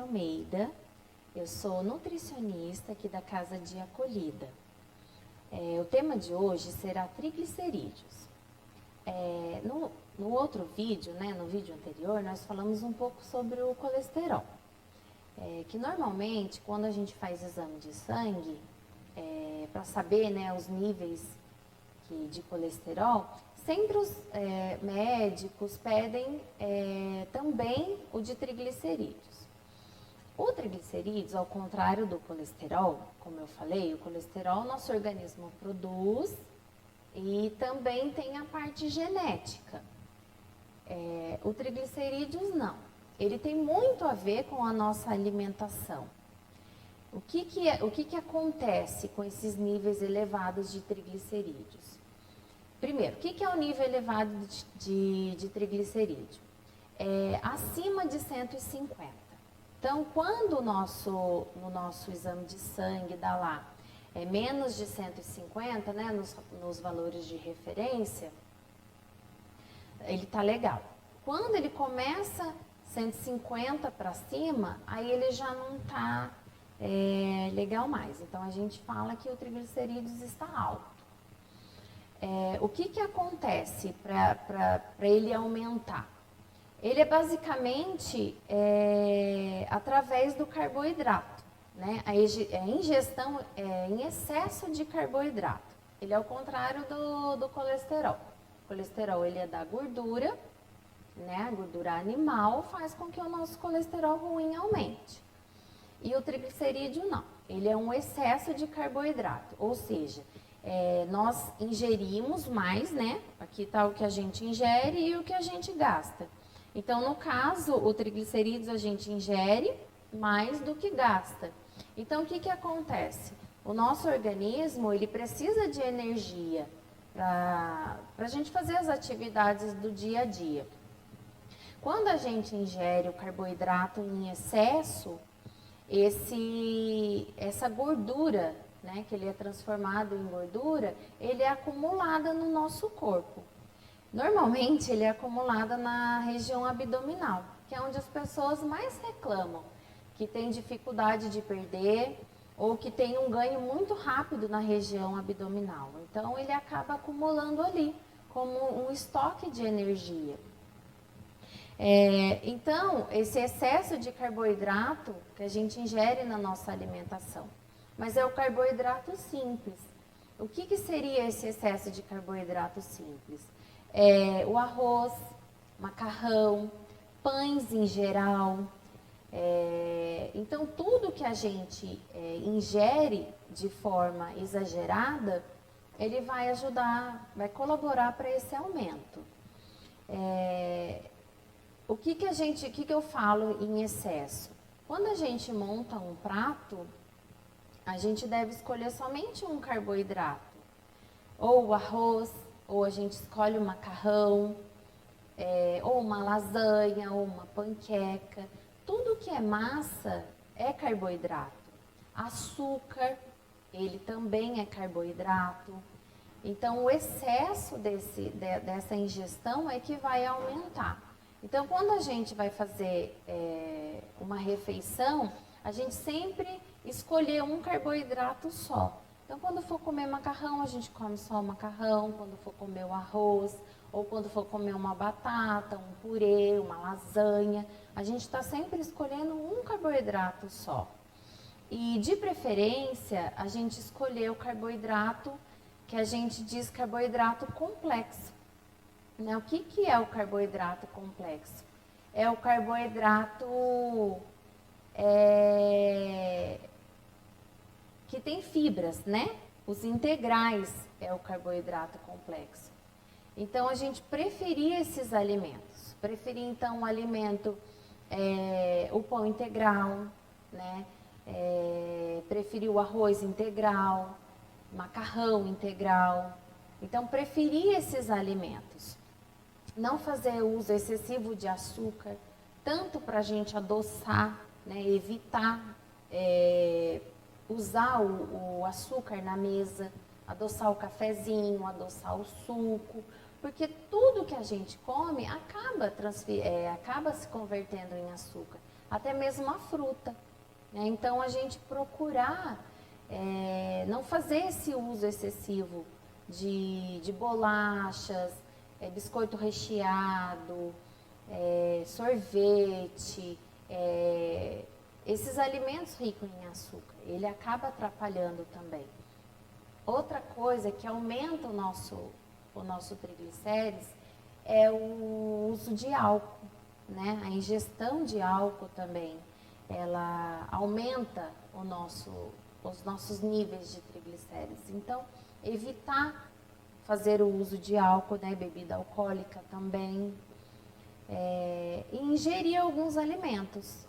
Almeida, eu sou nutricionista aqui da Casa de Acolhida. O tema de hoje será triglicerídeos. No outro vídeo, no vídeo anterior, nós falamos um pouco sobre o colesterol. Que normalmente, quando a gente faz exame de sangue, para saber os níveis de colesterol, sempre os médicos pedem também o de triglicerídeos. O triglicerídeos, ao contrário do colesterol, como eu falei, o colesterol nosso organismo produz e também tem a parte genética. O triglicerídeos não. Ele tem muito a ver com a nossa alimentação. O que acontece com esses níveis elevados de triglicerídeos? Primeiro, o que é o nível elevado de triglicerídeo? Acima de 150. Então, quando no nosso exame de sangue dá lá menos de 150, nos valores de referência, ele está legal. Quando ele começa 150 para cima, aí ele já não está legal mais. Então, a gente fala que o triglicerídeos está alto. O que acontece para ele aumentar? Ele é basicamente através do carboidrato, A ingestão em excesso de carboidrato. Ele é o contrário do colesterol. O colesterol ele é da gordura, A gordura animal faz com que o nosso colesterol ruim aumente. E o triglicerídeo não. Ele é um excesso de carboidrato, ou seja, nós ingerimos mais, Aqui está o que a gente ingere e o que a gente gasta. Então, no caso, o triglicerídeos a gente ingere mais do que gasta. Então, o que acontece? O nosso organismo, ele precisa de energia para a gente fazer as atividades do dia a dia. Quando a gente ingere o carboidrato em excesso, essa gordura, que ele é transformado em gordura, ele é acumulada no nosso corpo. Normalmente, ele é acumulado na região abdominal, que é onde as pessoas mais reclamam, que tem dificuldade de perder ou que tem um ganho muito rápido na região abdominal. Então, ele acaba acumulando ali, como um estoque de energia. Então, esse excesso de carboidrato que a gente ingere na nossa alimentação, mas é o carboidrato simples. O que seria esse excesso de carboidrato simples? O arroz, macarrão, pães em geral. Então, tudo que a gente ingere de forma exagerada, ele vai ajudar, vai colaborar para esse aumento. O que eu falo em excesso? Quando a gente monta um prato, a gente deve escolher somente um carboidrato. Ou o arroz, ou a gente escolhe o macarrão, ou uma lasanha, ou uma panqueca. Tudo que é massa é carboidrato. Açúcar, ele também é carboidrato. Então, o excesso dessa ingestão é que vai aumentar. Então, quando a gente vai fazer uma refeição, a gente sempre escolher um carboidrato só. Então, quando for comer macarrão, a gente come só o macarrão. Quando for comer o arroz, ou quando for comer uma batata, um purê, uma lasanha, a gente está sempre escolhendo um carboidrato só. E, de preferência, a gente escolher o carboidrato que a gente diz carboidrato complexo. O que é o carboidrato complexo? É o carboidrato que tem fibras, Os integrais é o carboidrato complexo. Então, a gente preferia esses alimentos. Preferia, então, o alimento, o pão integral, preferia o arroz integral, macarrão integral. Então, preferia esses alimentos. Não fazer uso excessivo de açúcar, tanto para a gente adoçar, evitar usar o açúcar na mesa, adoçar o cafezinho, adoçar o suco, porque tudo que a gente come acaba se convertendo em açúcar. até mesmo a fruta, né? Então, a gente procurar não fazer esse uso excessivo de bolachas, biscoito recheado, sorvete, esses alimentos ricos em açúcar. Ele acaba atrapalhando também. Outra coisa que aumenta o nosso triglicérides é o uso de álcool, né? A ingestão de álcool também, ela aumenta os nossos níveis de triglicérides. Então, evitar fazer o uso de álcool, né? Bebida alcoólica também. E ingerir alguns alimentos.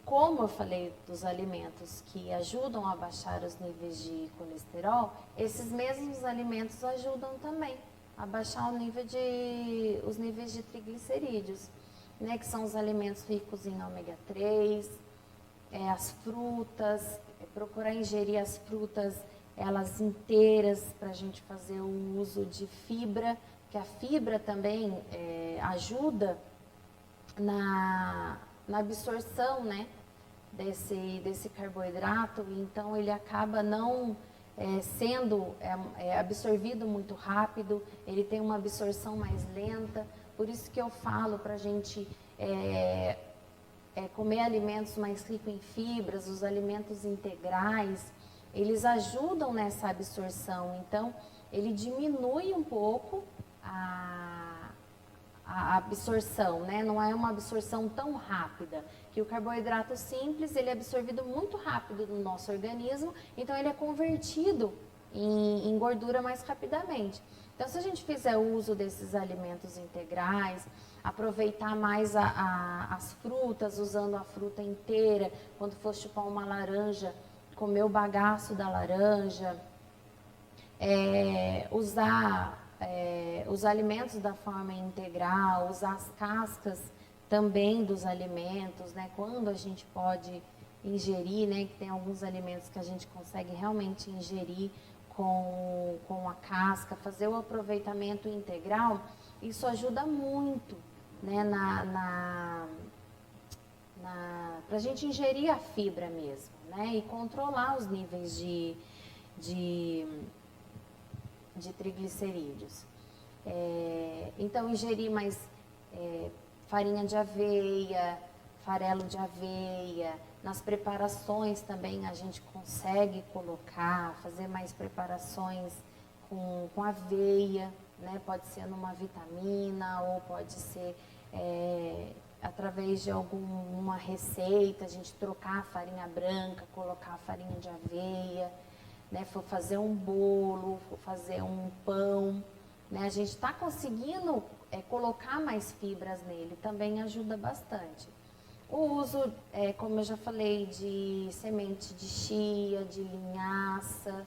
Como eu falei dos alimentos que ajudam a baixar os níveis de colesterol, esses mesmos alimentos ajudam também a baixar os níveis de triglicerídeos, né? Que são os alimentos ricos em ômega 3, as frutas, procurar ingerir as frutas elas inteiras para a gente fazer o uso de fibra, que a fibra também ajuda na absorção, né, desse carboidrato, então ele acaba não sendo absorvido muito rápido, ele tem uma absorção mais lenta, por isso que eu falo para a gente comer alimentos mais ricos em fibras, os alimentos integrais, eles ajudam nessa absorção, então ele diminui um pouco a absorção, né? Não é uma absorção tão rápida, que o carboidrato simples, ele é absorvido muito rápido no nosso organismo, então ele é convertido em gordura mais rapidamente. Então, se a gente fizer uso desses alimentos integrais, aproveitar mais as frutas, usando a fruta inteira, quando for chupar uma laranja, comer o bagaço da laranja, usar os alimentos da forma integral, usar as cascas também dos alimentos, né? Quando a gente pode ingerir, né? Que tem alguns alimentos que a gente consegue realmente ingerir com a casca, fazer o aproveitamento integral, isso ajuda muito, né? Para a gente ingerir a fibra mesmo, né? E controlar os níveis de triglicerídeos. Então, ingerir mais farinha de aveia, farelo de aveia. Nas preparações também a gente consegue colocar, fazer mais preparações com aveia, né? Pode ser numa vitamina ou pode ser através de alguma receita, a gente trocar a farinha branca, colocar a farinha de aveia, né? For fazer um bolo, for fazer um pão, né? A gente está conseguindo colocar mais fibras nele, também ajuda bastante. O uso, como eu já falei, de semente de chia, de linhaça,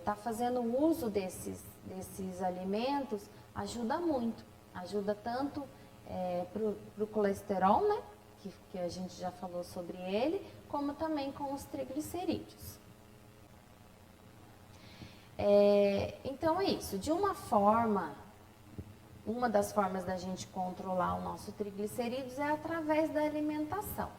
tá fazendo uso desses alimentos, ajuda muito. Ajuda tanto para o colesterol, né? Que a gente já falou sobre ele, como também com os triglicerídeos. Então é isso. De uma das formas da gente controlar o nosso triglicerídeos é através da alimentação.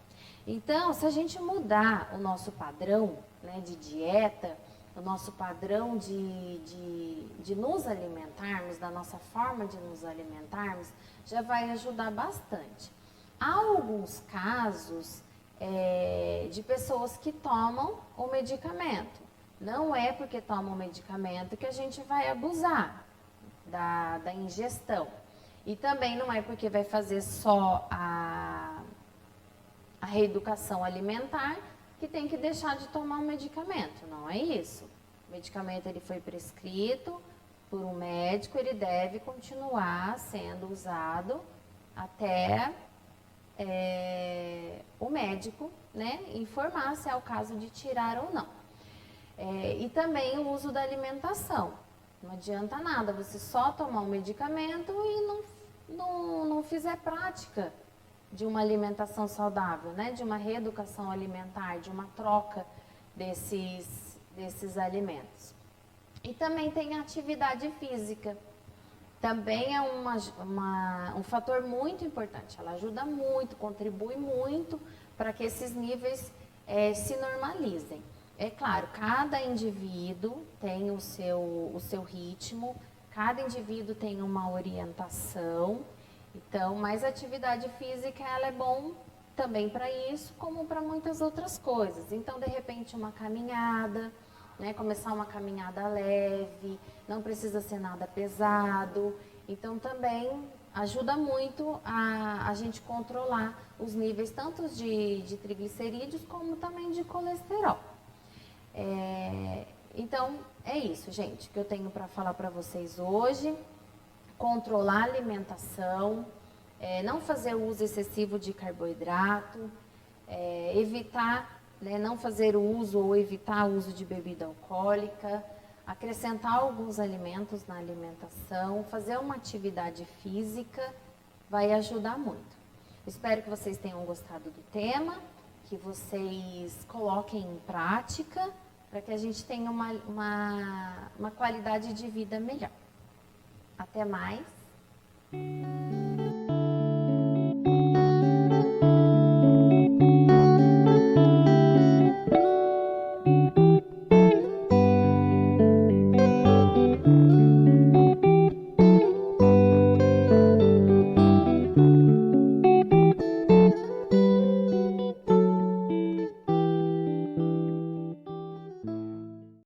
Então, se a gente mudar o nosso padrão, né, de dieta, o nosso padrão de nos alimentarmos, da nossa forma de nos alimentarmos, já vai ajudar bastante. Há alguns casos de pessoas que tomam o medicamento. Não é porque toma o medicamento que a gente vai abusar da ingestão. E também não é porque vai fazer só a reeducação alimentar que tem que deixar de tomar o medicamento. Não é isso. O medicamento ele foi prescrito por um médico, ele deve continuar sendo usado até o médico, né, informar se é o caso de tirar ou não. E também o uso da alimentação. Não adianta nada você só tomar um medicamento e não fizer prática de uma alimentação saudável, né? De uma reeducação alimentar, de uma troca desses alimentos. E também tem a atividade física. também é um fator muito importante. Ela ajuda muito, contribui muito para que esses níveis se normalizem. É claro, cada indivíduo tem o seu ritmo, cada indivíduo tem uma orientação. Então, mas a atividade física ela é bom também para isso, como para muitas outras coisas. Então, de repente, uma caminhada, né? Começar uma caminhada leve, não precisa ser nada pesado. Então, também ajuda muito a gente controlar os níveis tanto de triglicerídeos como também de colesterol. Então, é isso, gente, que eu tenho para falar para vocês hoje. Controlar a alimentação, não fazer uso excessivo de carboidrato, evitar, né, não fazer o uso ou evitar o uso de bebida alcoólica, acrescentar alguns alimentos na alimentação, fazer uma atividade física, vai ajudar muito. Espero que vocês tenham gostado do tema, que vocês coloquem em prática, para que a gente tenha uma qualidade de vida melhor. Até mais.